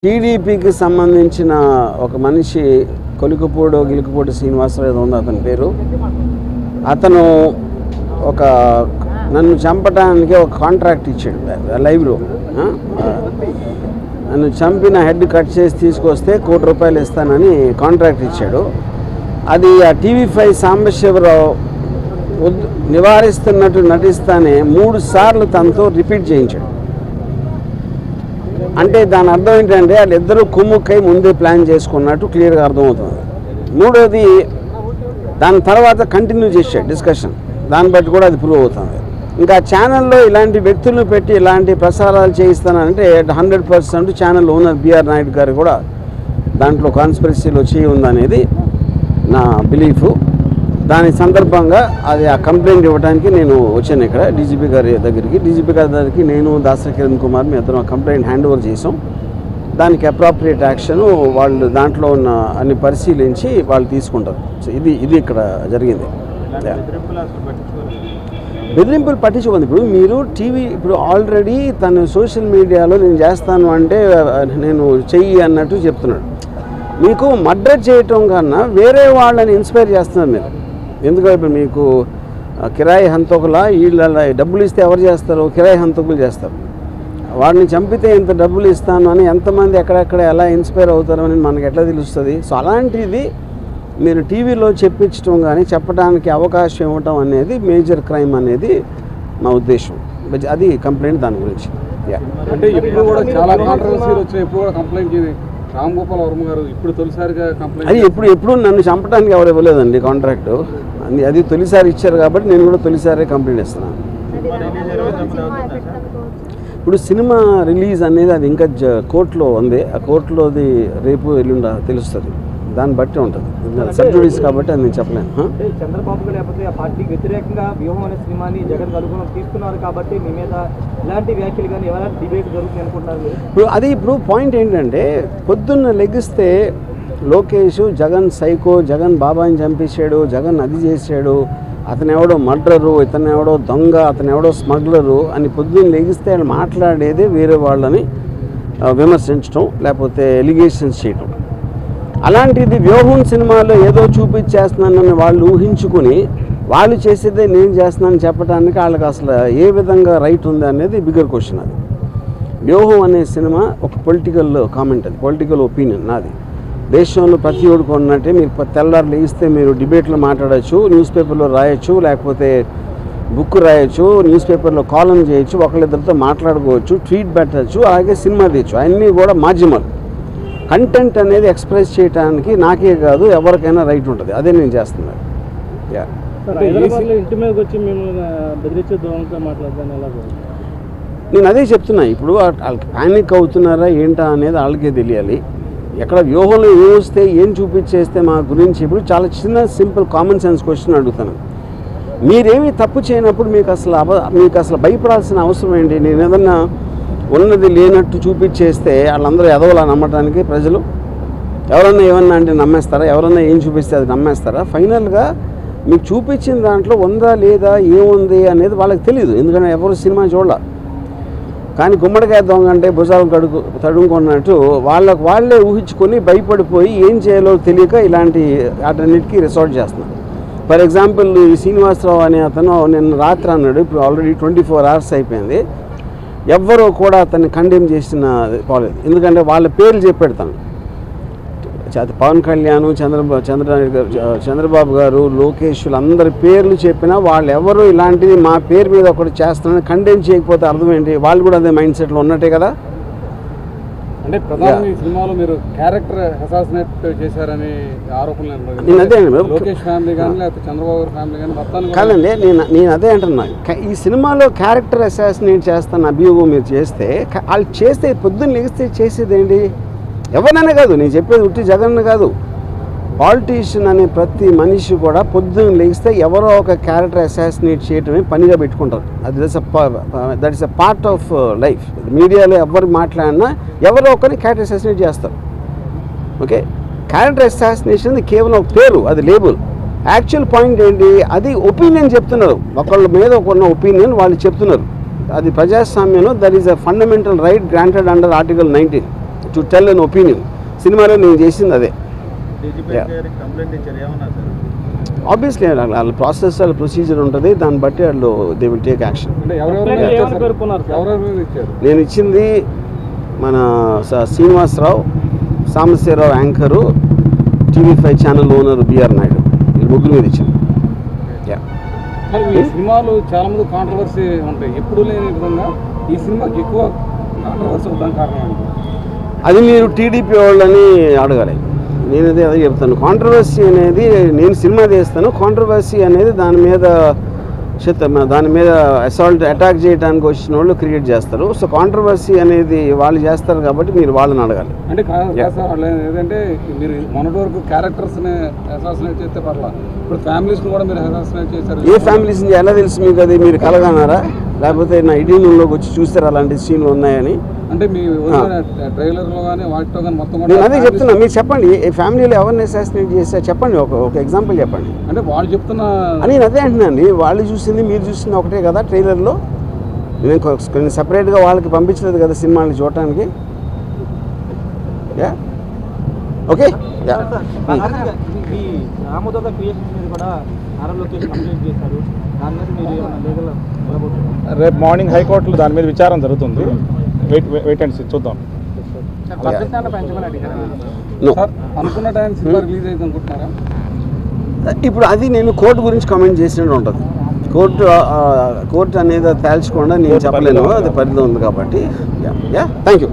టీడీపీకి సంబంధించిన ఒక మనిషి గిలుకుపూడి శ్రీనివాసరావు ఏదో ఉంది అతని పేరు. అతను నన్ను చంపడానికి ఒక కాంట్రాక్ట్ ఇచ్చాడు లైవ్లో. నన్ను చంపి నా హెడ్ కట్ చేసి తీసుకొస్తే ₹1 కోటి ఇస్తానని కాంట్రాక్ట్ ఇచ్చాడు. అది ఆ TV5 సాంబశివరావు నివారిస్తున్నట్టు నటిస్తానే 3 సార్లు తనతో రిపీట్ చేయించాడు. అంటే దాని అర్థం ఏంటంటే వాళ్ళిద్దరూ కుమ్ముక్కై ముందే ప్లాన్ చేసుకున్నట్టు క్లియర్గా అర్థమవుతుంది. మూడోది, దాని తర్వాత కంటిన్యూ చేశాడు డిస్కషన్. దాన్ని బట్టి కూడా అది ప్రూవ్ అవుతుంది. ఇంకా ఛానల్లో ఇలాంటి వ్యక్తులను పెట్టి ఇలాంటి ప్రసారాలు చేయిస్తానంటే 100% ఛానల్ ఓనర్ బిఆర్ నాయుడు గారు కూడా దాంట్లో కాన్స్పిరసీలో చేయి ఉందనేది నా బిలీఫు. దాని సందర్భంగా అది ఆ కంప్లైంట్ ఇవ్వడానికి నేను వచ్చాను ఇక్కడ డీజీపీ గారి దగ్గరికి. నేను దాసరి కిరణ్ కుమార్ మీ ఇద్దరం కంప్లైంట్ హ్యాండ్ ఓవర్ చేసాం. దానికి అప్రాప్రియేట్ యాక్షన్ వాళ్ళు దాంట్లో ఉన్న అన్ని పరిశీలించి వాళ్ళు తీసుకుంటారు. సో ఇది ఇక్కడ జరిగింది. బెదిరింపులు పట్టించుకుంది. ఇప్పుడు ఆల్రెడీ తను సోషల్ మీడియాలో నేను చేస్తాను అంటే నేను చెయ్యి అన్నట్టు చెప్తున్నాడు. మీకు మర్డర్ చేయటం కన్నా వేరే వాళ్ళని ఇన్స్పైర్ చేస్తున్నారు మీరు. ఎందుకంటే ఇప్పుడు మీకు కిరాయి హంతకులా వీళ్ళ డబ్బులు ఇస్తే ఎవరు చేస్తారు? కిరాయి హంతకులు చేస్తారు. వాడిని చంపితే ఇంత డబ్బులు ఇస్తాను అని ఎంతమంది ఎక్కడెక్కడ ఎలా ఇన్స్పైర్ అవుతారో అని మనకు ఎట్లా తెలుస్తుంది? సో అలాంటిది మీరు టీవీలో చెప్పించడం కానీ చెప్పడానికి అవకాశం ఇవ్వటం అనేది మేజర్ క్రైమ్ అనేది మా ఉద్దేశం. అది కంప్లైంట్ దాని గురించి. అంటే ఇప్పుడు కూడా చాలా కాంట్రవర్సీలు వచ్చాయి. ఇప్పుడు కూడా కంప్లైంట్ రామ్ గోపాల్ వర్మ గారు ఇప్పుడు తొలిసారిగా కంప్లైంట్. అది ఎప్పుడు నన్ను చంపడానికి ఎవరు ఇవ్వలేదండి కాంట్రాక్టు. అది తొలిసారి ఇచ్చారు కాబట్టి నేను కూడా తొలిసారి కంప్లైంట్ ఇస్తున్నాను. ఇప్పుడు సినిమా రిలీజ్ అనేది అది ఇంకా కోర్టులో ఉంది. ఆ కోర్టులోది రేపు ఎల్లుండా తెలుస్తుంది. దాన్ని బట్టి ఉంటుంది. సబ్ జుడిస్ కాబట్టి అది నేను చెప్పలేను. చంద్రబాబు లేకపోతే ఆ పార్టీకి వ్యతిరేకంగా వ్యూహం అనే సినిమాని జగన్ అనుగుణం తీసుకున్నారు కాబట్టి మీ మీద ఇలాంటి వ్యాఖ్యలు కానీ ఎవరైనా డిబేట్ జరుగుతుంది అనుకుంటున్నారు. ఇప్పుడు పాయింట్ ఏంటంటే పొద్దున్న లెగిస్తే లోకేష్ జగన్ సైకో, జగన్ బాబాని చంపేశాడు, జగన్ అది చేశాడు, అతను ఎవడో మర్డరు, ఇతను ఎవడో దొంగ, అతను ఎవడో స్మగ్లరు అని పొద్దున్న లెగిస్తే వాళ్ళు మాట్లాడేదే వేరే వాళ్ళని విమర్శించడం లేకపోతే ఎలిగేషన్స్ చేయటం. అలాంటిది వ్యూహం సినిమాలో ఏదో చూపించేస్తున్నానని వాళ్ళు ఊహించుకుని వాళ్ళు చేసేదే నేను చేస్తున్నానని చెప్పడానికి వాళ్ళకి అసలు ఏ విధంగా రైట్ ఉంది అనేది బిగ్గర్ క్వశ్చన్. అది వ్యూహం అనే సినిమా ఒక పొలిటికల్ కామెంట్, అది పొలిటికల్ ఒపీనియన్ నాది. దేశంలో ప్రతి ఒక్కరికి ఉన్నట్టే మీరు తెల్లారు లేస్తే మీరు డిబేట్లో మాట్లాడచ్చు, న్యూస్ పేపర్లో రాయొచ్చు, లేకపోతే బుక్ రాయొచ్చు, న్యూస్ పేపర్లో కాలం చేయొచ్చు, ఒకళ్ళిద్దరితో మాట్లాడుకోవచ్చు, ట్వీట్ పెట్టచ్చు, అలాగే సినిమా తీయచ్చు. అన్నీ కూడా మాధ్యమాలు. కంటెంట్ అనేది ఎక్స్ప్రెస్ చేయడానికి నాకే కాదు ఎవరికైనా రైట్ ఉంటుంది. అదే నేను చేస్తున్నాను. నేను అదే చెప్తున్నా. ఇప్పుడు వాళ్ళకి ప్యానిక్ అవుతున్నారా ఏంటా అనేది వాళ్ళకే తెలియాలి. ఎక్కడ వ్యూహంలో ఏం వస్తే ఏం చూపించేస్తే మా గురించి ఇప్పుడు చాలా చిన్న సింపుల్ కామన్ సెన్స్ క్వశ్చన్ అడుగుతాను. మీరేమీ తప్పు చేయనప్పుడు మీకు అసలు భయపడాల్సిన అవసరం ఏంటి? నేను ఏదన్నా ఉన్నది లేనట్టు చూపించేస్తే వాళ్ళందరూ ఎదవలా నమ్మటానికి ప్రజలు ఎవరన్నా ఏమన్నా అంటే నమ్మేస్తారా? ఎవరన్నా ఏం చూపిస్తే అది నమ్మేస్తారా? ఫైనల్గా మీకు చూపించిన దాంట్లో ఉందా లేదా ఏముంది అనేది వాళ్ళకి తెలియదు. ఎందుకంటే ఎవరు సినిమా చూడాల. కానీ గుమ్మడికాయ దొంగ అంటే భుజాలు తడుముకున్నట్టు వాళ్ళే ఊహించుకొని భయపడిపోయి ఏం చేయాలో తెలియక ఇలాంటి వాటన్నిటికీ రిసార్ట్ చేస్తున్నారు. ఫర్ ఎగ్జాంపుల్ ఈ శ్రీనివాసరావు అనే అతను నిన్న రాత్రి అన్నాడు, ఇప్పుడు ఆల్రెడీ 24 hours అయిపోయింది, ఎవ్వరూ కూడా అతన్ని కండెమ్ చేసిన పోలేదు. ఎందుకంటే వాళ్ళ పేర్లు చెప్పెడతాను. పవన్ కళ్యాణ్, చంద్రబాబు గారు, లోకేష్ అందరి పేర్లు చెప్పినా వాళ్ళు ఎవరు ఇలాంటిది మా పేరు మీద ఒకటి చేస్తున్నారని కండెమ్ చేయకపోతే అర్థం ఏంటి? వాళ్ళు కూడా అదే మైండ్ సెట్లో ఉన్నట్టే కదా. అంటే ప్రధానంగా ఈ సినిమాలో మీరు క్యారెక్టర్ అసాసినేట్ చేశారని ఆరోపణలు. నేను అదే లోకేష్ ఫ్యామిలీ కానీ లేకపోతే చంద్రబాబు ఫ్యామిలీ కానీ కాదండి. నేను అదే అంటున్నా. ఈ సినిమాలో క్యారెక్టర్ అసాసినేట్ చేస్తాను అభియోగం మీరు చేస్తే, వాళ్ళు చేస్తే పొద్దున్న లెగిస్తే చేసేది ఏంటి? ఎవరినైనా కాదు, నేను చెప్పేది ఉట్టి జగన్ కాదు, పాలిటీషియన్ అనే ప్రతి మనిషి కూడా పొద్దున్న లెగిస్తే ఎవరో ఒక క్యారెక్టర్ అసాసినేట్ చేయటమే పనిగా పెట్టుకుంటారు. That is a part of life. మీడియాలో ఎవరు మాట్లాడినా ఎవరో ఒకరిని క్యారెక్టర్ అసాసినేట్ చేస్తారు. ఓకే, క్యారెక్టర్ అసాసినేషన్ కేవలం ఒక పేరు, అది లేబుల్. యాక్చువల్ పాయింట్ ఏంటి? అది ఒపీనియన్ చెప్తున్నారు. ఒకళ్ళ మీద ఒకన్న ఒపీనియన్ వాళ్ళు చెప్తున్నారు. అది ప్రజాస్వామ్యంలో that is a fundamental right granted under Article 19 to tell an opinion. సినిమాలో నేను చేసింది అదే. ఆబ్వియస్లీ వాళ్ళ ప్రాసెస్ వాళ్ళ ప్రొసీజర్ ఉంటుంది, దాన్ని బట్టి వాళ్ళు దే విల్ టేక్ యాక్షన్. అంటే ఎవరెవరు ఇచ్చారు? నేను ఇచ్చింది మన Srinivasarao, Sambasivarao anchor, TV5 channel owner BR Naidu, ఈ ముగ్గురు మీద ఇచ్చింది. మరి ఈ సినిమాలు చాలా మంది కాంట్రవర్సీ ఉంటాయి, ఎప్పుడు లేని విధంగా ఈ సినిమాకి ఎక్కువ కాంట్రవర్సీ అవుతాం కారణం ఏంటి? అది మీరు టీడీపీ వాళ్ళని అడగాలి. నేను అదే చెప్తాను. కాంట్రవర్సీ అనేది నేను సినిమా తీస్తాను, కాంట్రవర్సీ అనేది దాని మీద అసాల్ట్ అటాక్ చేయడానికి వచ్చిన వాళ్ళు క్రియేట్ చేస్తారు. సో కాంట్రవర్సీ అనేది వాళ్ళు చేస్తారు కాబట్టి మీరు వాళ్ళని అడగాలి. అంటే ఏదంటే మీరు మొన్నటి వరకు క్యారెక్టర్స్ని అసాసినేట్ చేస్తే పర్లా, ఇప్పుడు ఫ్యామిలీస్ని కూడా మీరు అసాసినేట్ చేశారు. ఏ ఫ్యామిలీస్ని ఎలా తెలుసు మీకు? అది మీరు కలగన్నారా, లేకపోతే నా ఐడీలోకి వచ్చి చూస్తారా అలాంటి సీన్లు ఉన్నాయని? అంటే మీ ట్రైలర్లో కానీ వాటిలో కానీ మొత్తం నేను అదే చెప్తున్నా. మీరు చెప్పండి, ఏ ఫ్యామిలీలో ఎవరిని అసాసినేట్ చేస్తే చెప్పండి, ఒక ఎగ్జాంపుల్ చెప్పండి. అంటే వాళ్ళు చెప్తున్న నేను అదే అంటున్నాండి, వాళ్ళు చూసింది మీరు చూసింది ఒకటే కదా ట్రైలర్లో. నేను కొన్ని సపరేట్గా వాళ్ళకి పంపించలేదు కదా సినిమాని చూడటానికి. Yeah okay. ఈ రామోదోగ క్రియేషన్స్ మీద కూడా నారా లోకేష్ కంప్లైంట్ చేశారు, దాని మీద మీరు ఏమైనా లీగల్ వెళ్ళబోతున్నారు? రేపు మార్నింగ్ హైకోర్టులో దాని మీద విచారణ జరుగుతుంది. వెయిట్ అండ్ సీ, చూద్దాం. సార్ అనుకున్న టైం సినిమా రిలీజ్ అయితే అనుకుంటున్నారా? ఇప్పుడు అది నేను కోర్టు గురించి కామెంట్ చేసినట్టు ఉంటుంది. కోర్టు అనేది తేల్చకుండా నేను చెప్పలేను, అది పరిధిలో ఉంది కాబట్టి. Yeah thank you.